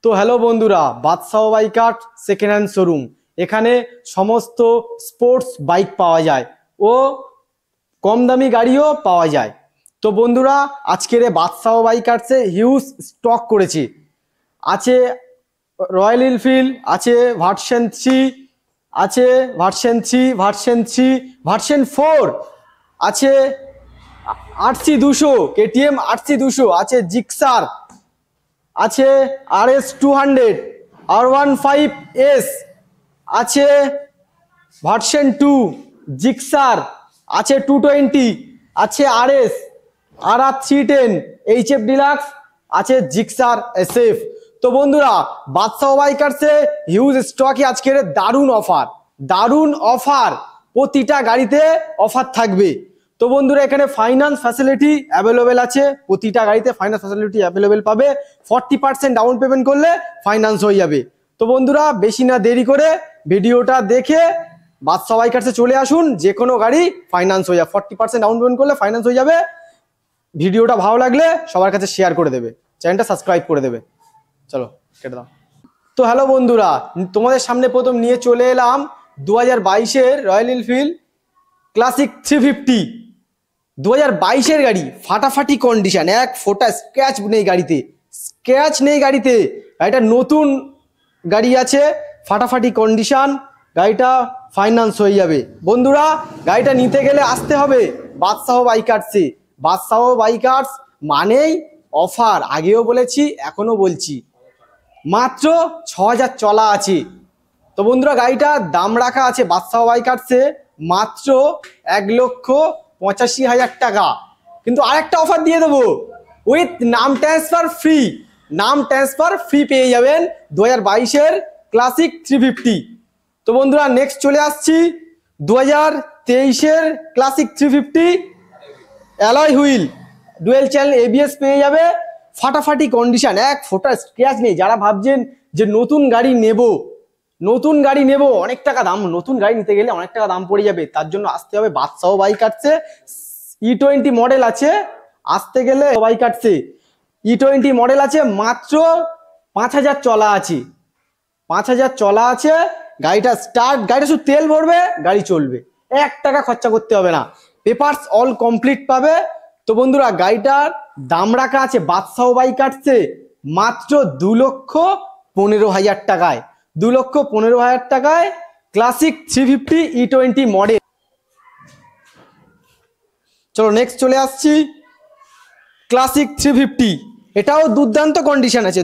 তো হ্যালো বন্ধুরা, বাদশাহ বাইকার সেকেন্ড হ্যান্ড শোরুম। এখানে সমস্ত স্পোর্টস বাইক পাওয়া যায় ও কম দামি গাড়িও পাওয়া যায়। তো বন্ধুরা, আজকের বাদশাহ বাইকার্সে হিউজ স্টক করেছি। আছে রয়্যাল এনফিল্ড, আছে ভার্সন 3, আছে ভার্সন 3, ভার্সন 4, আছে RC200, KTM RC200, আছে জিক্সার, আছে RS200, R15S, আছে ভার্সন 2 জিক্সার, আছে 220, আছে RS, RR310, HF ডিলাক্স, আছে জিক্সার SF। তো বন্ধুরা, বাদশাহ বাইকার্সে হিউজ স্টকে আজকের দারুণ অফার, প্রতিটা গাড়িতে অফার থাকবে। তো বন্ধুরা, এখানে ফাইন্যান্স ফ্যাসিলিটি অ্যাভেলেবেল আছে, প্রতিটা গাড়িতে ফাইন্যান্স ফ্যাসিলিটি অ্যাভেলেবেল পাবে। 40% ডাউন পেমেন্ট করলে ফাইন্যান্স হয়ে যাবে। তো বন্ধুরা, বেশি না দেরি করে ভিডিওটা দেখে বাদশাহ বাইকার্সে চলে আসুন, যে কোনো গাড়ি ফাইন্যান্স হয়ে যাবে। 40% ডাউন পেমেন্ট করলে ফাইন্যান্স হয়ে যাবে। ভিডিওটা ভালো লাগলে সবার কাছে শেয়ার করে দেবে, চ্যানেলটা সাবস্ক্রাইব করে দেবে। চলো কেটে দাও। তো হ্যালো বন্ধুরা, তোমাদের সামনে প্রথম নিয়ে চলে এলাম 2022-এর রয়্যাল এনফিল্ড ক্লাসিক 350। 2022-এর গাড়ি, ফাটাফাটি কন্ডিশন, এক ফোঁটা স্ক্র্যাচ নেই গাড়িতে, গাড়িটা নতুন গাড়ি আছে, ফাটাফাটি কন্ডিশন, গাড়িটা ফাইন্যান্স হয়ে যাবে। বন্ধুরা, গাড়িটা নিতে গেলে আসতে হবে বাদশাহ বাইকার্সে। বাদশাহ বাইকার্স মানেই অফার, আগেও বলেছি এখনো বলছি। মাত্র 6000 চলা আছে। তো বন্ধুরা, গাড়িটার দাম রাখা আছে বাদশাহ বাইকার্সে মাত্র 1,85,000 টাকা। কিন্তু আরেকটা অফার দিয়ে দেবো, উইথ নাম ট্রান্সফার ফ্রি পেয়ে যাবেন 2022-এর ক্লাসিক 350। তো বন্ধুরা, নেক্সট চলে আসছি 2023-এর classic 350 alloy wheel, dual channel ABS পেয়ে যাবে, ফাটাফাটি কন্ডিশন, এক ফোঁটা স্ক্র্যাচ নেই। যারা ভাবছেন যে নতুন গাড়ি নেব অনেক টাকা দাম, নতুন গাড়ি নিতে গেলে অনেক টাকা দাম পড়ে যাবে, তার জন্য আসতে হবে বাদশাহ বাইকার্সে। E20 মডেল আছে, আসতে গেলে বাইকার্সে E20 মডেল আছে, মাত্র 5000 চলা আছে, 5000 চলা আছে। গাড়িটা স্টার্ট, গাড়িটা শুধু তেল ভরবে, গাড়ি চলবে, 1 টাকা খরচা করতে হবে না, পেপারস অল কমপ্লিট পাবে। তো বন্ধুরা, গাড়িটার দাম রাখা আছে বাদশাহ বাইকার্সে মাত্র 2,15,000 টাকায়, 2,15,000 টাকায় ক্লাসিক 350 E20 মডেল। চলো নেক্সট চলে আসছি ক্লাসিক 350। এটাও দুর্দান্ত কন্ডিশন আছে,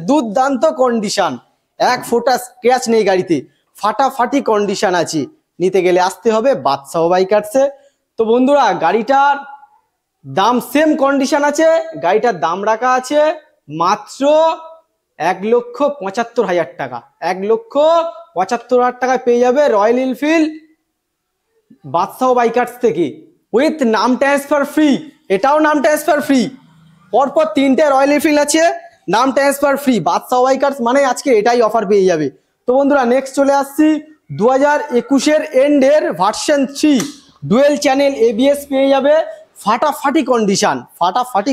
এক ফোঁটা স্ক্র্যাচ নেই গাড়িতে, ফাটাফাটি কন্ডিশন আছে। নিতে গেলে আসতে হবে বাদশাহ বাইকার্সে। তো বন্ধুরা, গাড়িটার দাম সেম কন্ডিশন আছে, গাড়িটার দাম রাখা আছে মাত্র 1,75,000 টাকা, 1,75,000 টাকায় পেয়ে যাবে রয়্যাল এনফিল্ড বাদশাহ বাইকার্স থেকে, উইথ নাম ট্রান্সফার ফ্রি। এটাও নাম ট্রান্সফার ফ্রি, পরপর 3টে রয়্যাল এনফিল্ড আছে, নাম ট্রান্সফার ফ্রি। বাদশাহ বাইকার্স মানে আজকে এটাই অফার পেয়ে যাবে। তো বন্ধুরা, নেক্সট চলে আসছি 2021-এর এন্ডের ভার্সন 3 ডুয়েল চ্যানেল ABS পেয়ে যাবে, ফাটাফাটি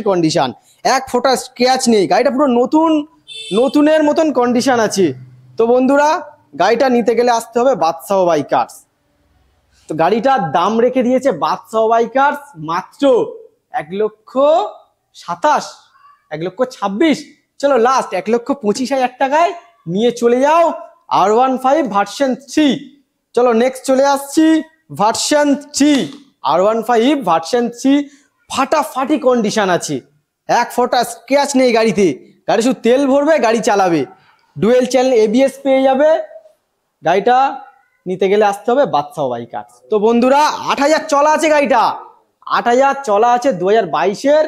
কন্ডিশন, এক ফোঁটা স্ক্র্যাচ নেই, গাড়িটা পুরো নতুনের মতন কন্ডিশন আছে। তো বন্ধুরা, গাড়িটা নিতে গেলে আসতে হবে বাদশাহ বাইকার্স। তো গাড়িটার দাম রেখে দিয়েছে বাদশাহ বাইকার্স মাত্র 1,27,000, 1,26,000, চলো লাস্ট 1,25,000 টাকায় নিয়ে চলে যাও R15 ভার্সন 3। চলো নেক্সট চলে আসছি ভার্সন 3, R15 ভার্সন 3, ফাটাফাটি কন্ডিশন আছে, এক ফোঁটা স্ক্র্যাচ নেই গাড়িতে, গাড়ি শুধু তেল ভরবে, গাড়ি চালাবে, ডুয়েল চ্যানেল ABS পেয়ে যাবে। গাড়িটা নিতে গেলে আসতে হবে বাদশাহ বাইকার্স। তো বন্ধুরা, 8,000 চলা আছে গাড়িটা, 8,000 চলা আছে, 2022-এর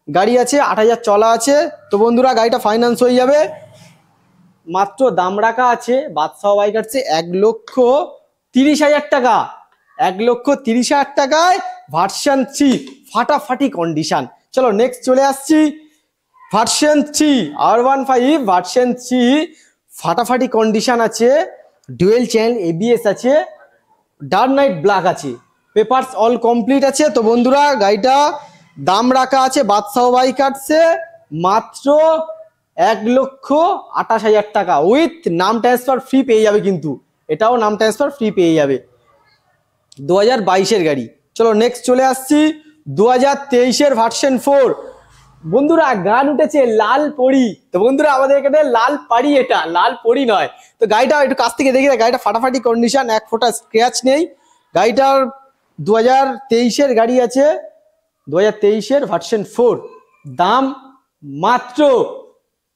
গাড়ি আছে, 8,000 চলা আছে। তো বন্ধুরা, গাড়িটা ফাইন্যান্স হয়ে যাবে। মাত্র দাম রাখা আছে বাদশাহ বাইকার্সে 1,30,000 টাকা, 1,30,000 টাকায় ভার্সন 3, ফাটাফাটি কন্ডিশন। চলো নেক্সট চলে আসছি ভার্সন 3, R15 ভার্সন 3, ফাটাফাটি কন্ডিশন আছে, ডুয়েল চ্যানেল ABS আছে, ডার্ক নাইট ব্ল্যাক আছে, পেপারস অল কমপ্লিট আছে। তো বন্ধুরা, গাড়িটা দাম রাখা আছে বাদশাহ বাইকার্সে মাত্র 1,28,000 টাকা উইথ নাম ট্রান্সফার ফ্রি পেয়ে যাবে, কিন্তু এটাও নাম ট্রান্সফার ফ্রি পেয়ে যাবে। 2022-এর গাড়ি। চলো নেক্সট চলে আসছি 2023-এর ভার্সন 4। বন্ধুরা গান উঠেছে লাল পরি, তো বন্ধুরা আমাদের এখানে লাল পাড়ি, এটা লাল পরি নয়। তো গাড়িটা একটু কাছ থেকে দেখি, গাড়িটা ফাটাফাটি কন্ডিশন, এক ফোঁটা স্ক্র্যাচ নেই। গাড়িটার 2023-এর গাড়ি আছে, 2023-এর ভার্সন 4, দাম মাত্র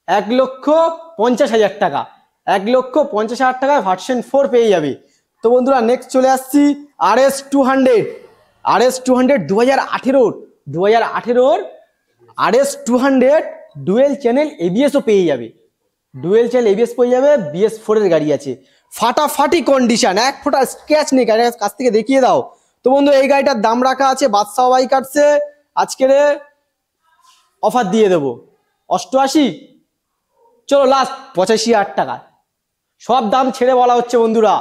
1,50,000 টাকা। 1,50,000 টাকায় ভার্সন 4 পেয়ে যাবে। তো বন্ধুরা নেক্সট চলে আসছি RS200। RS200 2018-র RS200 dual channel ABS-ও পেয়ে যাবে, ডুয়েল চ্যানেল ABS পেয়ে যাবে। BS4 এর গাড়ি আছে, ফাটাফাটি কন্ডিশন, এক ফোঁটা স্ক্র্যাচ নেই। গাড়ির কাছ থেকে দেখিয়ে দাও। তো বন্ধু এই গাড়িটার দাম রাখা আছে বাদশাহ বাইকার্সে, আজকের অফার দিয়ে দেবো 88, চলো লাস্ট 85,000 টাকা। সব দাম ছেড়ে বলা হচ্ছে বন্ধুরা,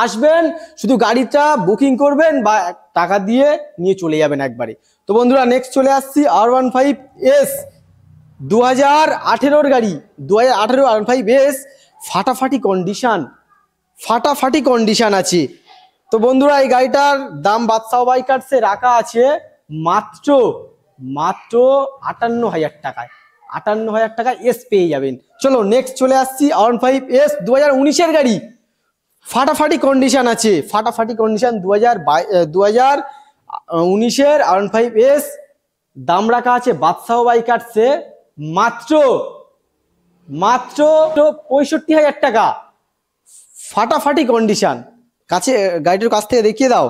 আসবেন শুধু গাড়িটা বুকিং করবেন বা টাকা দিয়ে নিয়ে চলে যাবেন একবারে। তো বন্ধুরা নেক্সট চলে আসছি R15S 2018-র গাড়ি, 2018 R15S, ফাটাফাটি কন্ডিশন, ফাটাফাটি কন্ডিশন আছে। তো বন্ধুরা এই গাড়িটার দাম বাদশাহ বাইকার্সে রাখা আছে মাত্র 58,000 টাকায়। 58,000 টাকায় এস পেয়ে যাবেন। চলো নেক্সট চলে আসছি R15S 2019-এর গাড়ি, ফাটাফাটি কন্ডিশন আছে, ফাটাফাটি কন্ডিশন 2019-এর R15S, দাম রাখা আছে বাদশাহ বাইকার্সে মাত্র 65,000 টাকা। ফাটাফাটি কন্ডিশন, কাছে গাড়িটার কাছ থেকে দেখিয়ে দাও।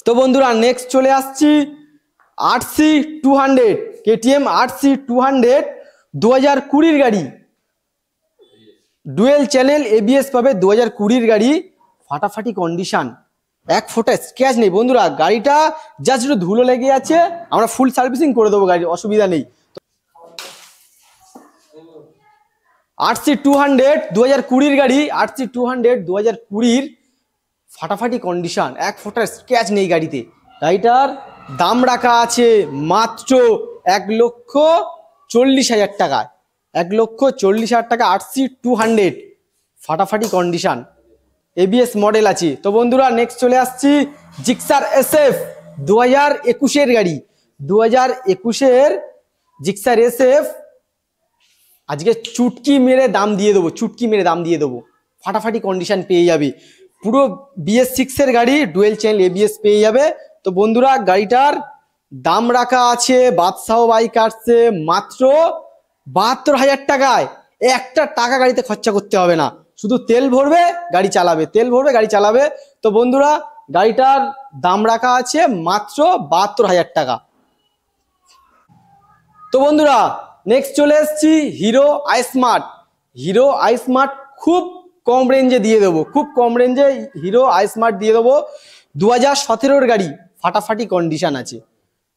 তো বন্ধুরা নেক্সট চলে আসছি RC200, KTM RC200 2020-র গাড়ি, ডুয়েল চ্যানেল ABS পাবে, 2020-র গাড়ি, ফাটাফাটি কন্ডিশন, এক ফোঁটা স্ক্র্যাচ নেই। বন্ধুরা গাড়িটা জাস্ট একটু ধুলো লেগে আছে, আমরা ফুল সার্ভিসিং করে দেবো, গাড়ির অসুবিধা নেই। RC200 2020-র গাড়ি, RC200 2020-র ফাটাফাটি কন্ডিশন, এক ফোঁটা স্ক্র্যাচ নেই গাড়িতে। গাড়িটার দাম রাখা আছে মাত্র 1,40,000 টাকায়। 1,40,000 টাকা RC200, ফাটাফাটি কন্ডিশন, ABS মডেল আছে। তো বন্ধুরা নেক্সট চলে আসছি জিক্সার SF 2021-এর গাড়ি, 2021-এর জিক্সার SF, আজকে চুটকি মেরে দাম দিয়ে দেবো, চুটকি মেরে দাম দিয়ে দেবো, ফাটাফাটি কন্ডিশন পেয়ে যাবে। পুরো BS6-এর গাড়ি, ডুয়েল চ্যানেল ABS পেয়ে যাবে। তো বন্ধুরা গাড়িটার দাম রাখা আছে বাদশাহ বাইকার্সে মাত্র 72,000 টাকায়। একটা টাকা গাড়িতে খরচা করতে হবে না, শুধু তেল ভরবে গাড়ি চালাবে, তেল ভরবে গাড়ি চালাবে। তো বন্ধুরা গাড়িটার দাম রাখা আছে মাত্র 72,000 টাকা। তো বন্ধুরা নেক্সট চলে এসেছি হিরো আইস্মার্ট। হিরো আইস্মার্ট খুব কম রেঞ্জে দিয়ে দেবো, খুব কম রেঞ্জে হিরো আইস্মার্ট দিয়ে দেবো। 2017-র গাড়ি, ফাটাফাটি কন্ডিশন আছে।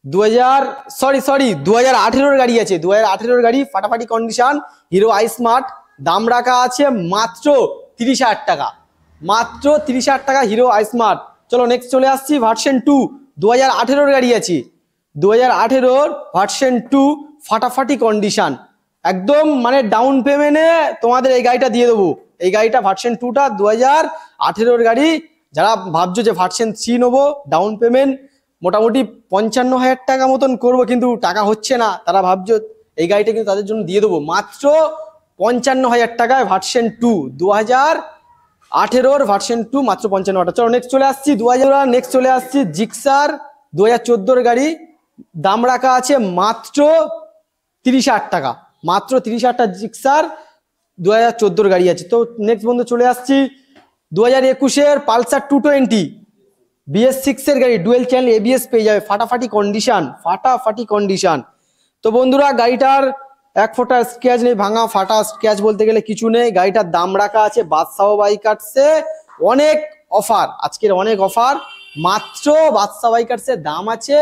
2018-র গাড়ি আছে, 2018-র গাড়ি, ফাটাফাটি কন্ডিশন, হিরো আইস্মার্ট, দাম রাখা আছে মাত্র 30,000 টাকা, মাত্র 30,000 টাকা হিরো আইস্মার্ট। চলো নেক্সট চলে আসছি ভার্সন 2, 2018-র গাড়ি আছে, 2018-র ভার্সন 2, ফাটাফাটি কন্ডিশন, একদম মানে ডাউন পেমেন্টে তোমাদের এই গাড়িটা দিয়ে দেবো। এই গাড়িটা ভার্সন 2টা 2018-র গাড়ি। যারা ভাবছো যে ভার্সন 3 নেবো, ডাউন পেমেন্ট মোটামুটি 55,000 টাকা মতন করবো, কিন্তু টাকা হচ্ছে না, তারা ভাবছো এই গাড়িটা কিন্তু তাদের জন্য দিয়ে দেবো মাত্র 55,000 টাকায় ভার্সন 2, 2018-র ভার্সন 2, মাত্র 55,000। চলো নেক্সট চলে আসছি নেক্সট চলে আসছি জিক্সার 2014-র গাড়ি, দাম রাখা আছে মাত্র 30,000 টাকা, মাত্র 30,000 টাকা জিক্সার 2014-র গাড়ি আছে। তো নেক্সট বন্ধু চলে আসছি 2021-এর পালসার 220 BS6-এর গাড়ি, ডুয়েল চ্যানেল ABS পেয়ে যাবে, ফাটাফাটি কন্ডিশন, ফাটাফাটি কন্ডিশন। তো বন্ধুরা গাড়িটার এক ফোঁটা স্ক্র্যাচ নেই, ভাঙা ফাটা স্ক্র্যাচ বলতে গেলে কিছু নেই। গাড়িটার দাম রাখা আছে বাদশাহ বাইকার্সে, অনেক অফার, আজকের অনেক অফার, মাত্র বাদশাহ বাইকার্সের দাম আছে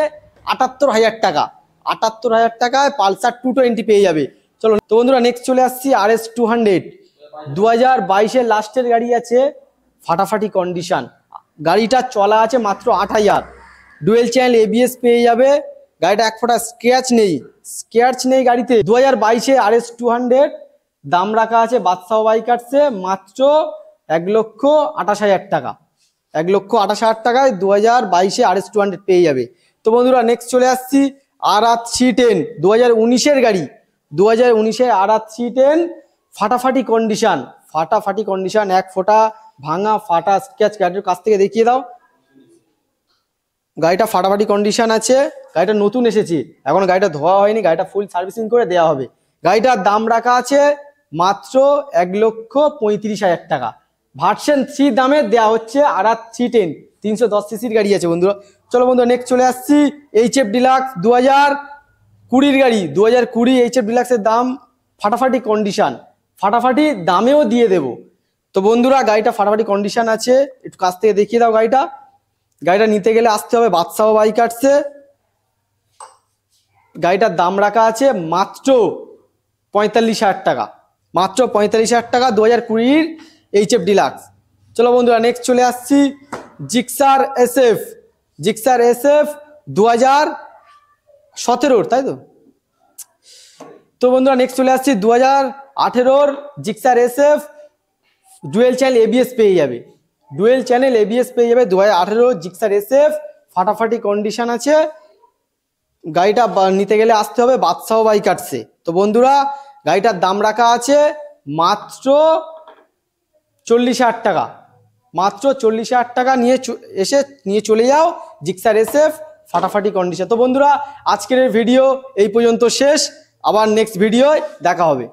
78,000 টাকা, 78,000 টাকায় পালসার 220 পেয়ে যাবে। চলো তো বন্ধুরা নেক্সট চলে আসছি RS200, 2022-এর লাস্টের গাড়ি আছে, ফাটাফাটি কন্ডিশন, গাড়িটা চলা আছে মাত্র 8,000, ডুয়েল চ্যানেল ABS পেয়ে যাবে, গাড়িটা এক ফোঁটা স্ক্র্যাচ নেই, স্ক্র্যাচ নেই গাড়িতে। 2022 RS 200 দাম রাখা আছে বাদশাহ বাইকার্সে মাত্র 1,28,000 টাকা। 1,28,000 টাকায় 2022 RS 200 পেয়ে যাবে। তো বন্ধুরা নেক্সট চলে আসছি RR310 2019-এর গাড়ি। 2019-এ RR310 ফাটাফাটি কন্ডিশন, এক ফোঁটা ভাঙা ফাটা স্ক্র্যাচ। গাড়ির কাছ থেকে দেখিয়ে দাও, গাড়িটা ফাটাফাটি কন্ডিশন আছে। গাড়িটা নতুন এসেছে, এখন গাড়িটা ধোয়া হয়নি, গাড়িটা ফুল সার্ভিসিং করে দেওয়া হবে। গাড়িটার দাম রাখা আছে মাত্র 1,35,000 টাকা। ভার্সন 3 দামে দেওয়া হচ্ছে RR310। 310 সিসির গাড়ি আছে বন্ধুরা। চলো বন্ধুরা নেক্সট চলে আসছি HF ডিলাক্স 2020-এর গাড়ি। 2020 HF ডিলাক্সের দাম ফাটাফাটি কন্ডিশন, ফাটাফাটি দামেও দিয়ে দেব। তো বন্ধুরা গাড়িটা ফাটাফাটি কন্ডিশন আছে, একটু কাছ থেকে দেখিয়ে দাও গাড়িটা। গাড়িটা নিতে গেলে আসতে হবে বাদশাহ বাইকার্সে। গাড়িটার দাম রাখা আছে মাত্র 45,000 টাকা, মাত্র 45,000 টাকা 2020-এর HF ডিলাক্স। চলো বন্ধুরা নেক্সট চলে আসছি জিক্সার SF 2017, তাই তো? তো বন্ধুরা নেক্সট চলে আসছি 2018-এর Gixxer SF dual channel ABS পেয়ে যাবে। 2018 জিক্সার SF ফাটাফাটি কন্ডিশন আছে। গাড়িটা নিতে গেলে আসতে হবে বাদশাহ বাইকার্সে। তো বন্ধুরা গাড়িটার দাম রাখা আছে মাত্র 40,000 টাকা, মাত্র 40,000 টাকা নিয়ে চলে যাও জিক্সার SF ফাটাফাটি কন্ডিশন। তো বন্ধুরা আজকের ভিডিও এই পর্যন্ত শেষ, আবার নেক্সট ভিডিওয় দেখা হবে।